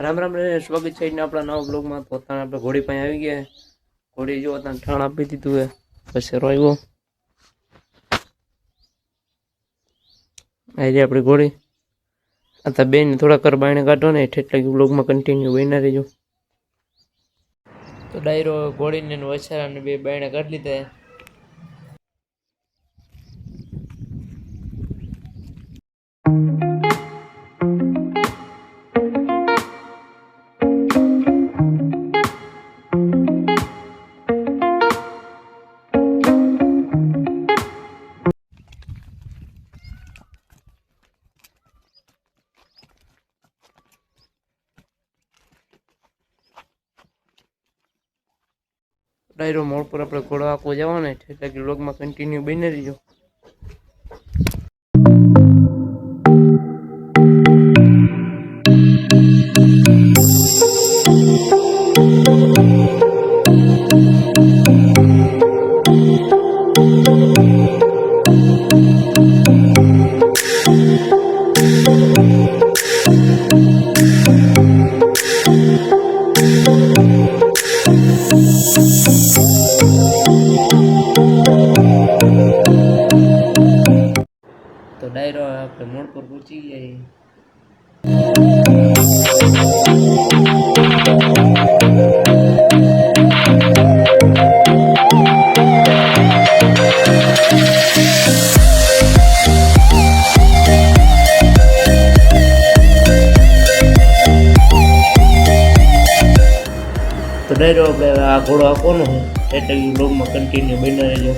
રામ રામ રે સ્વાગત છે આપણા નવા બ્લોગમાં. તો અત્યારે આપણે ઘોડી પાસે આવી ગયા. ઘોડી જો અત્યારે ઠાણ આપી દીધું હે. પછી રોવ્યો આવી આપણી ઘોડી. અત્યારે બેન થોડા કર બાયણે કાઢો ને એટલે બ્લોગમાં કન્ટિન્યુ બન્યા રહેજો. તો ડાયરો ઘોડીને વછારાને બે બાયણે કાઢી લીધા. ડાયરો મોડ પર આપણે ઘોડો આખો જવાનો એટલે કે વ્લોગમાં કન્ટિન્યુ બની રહીજો. તો ડાયરો આપણે મોડ પર પહોંચી ગયા. તો ડાયરો આપણે આ ઘોડો આપવાનો છે એટલે બ્લોગમાં કન્ટિન્યુ બન્યા રહેજો.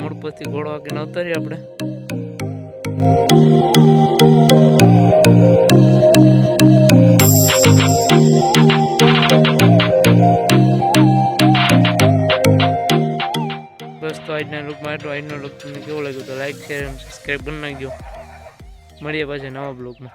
મોડપથી ઘોડો આગળ ઉતારીએ આપણે. બસ તો આજના લુકમાં એટલો. આજનો લુક તમને કેવો લાગ્યો તો લાઈક શેર અને સબસ્ક્રાઈબ કરી નાખજો. મળીએ પાછા નવા બ્લોગમાં.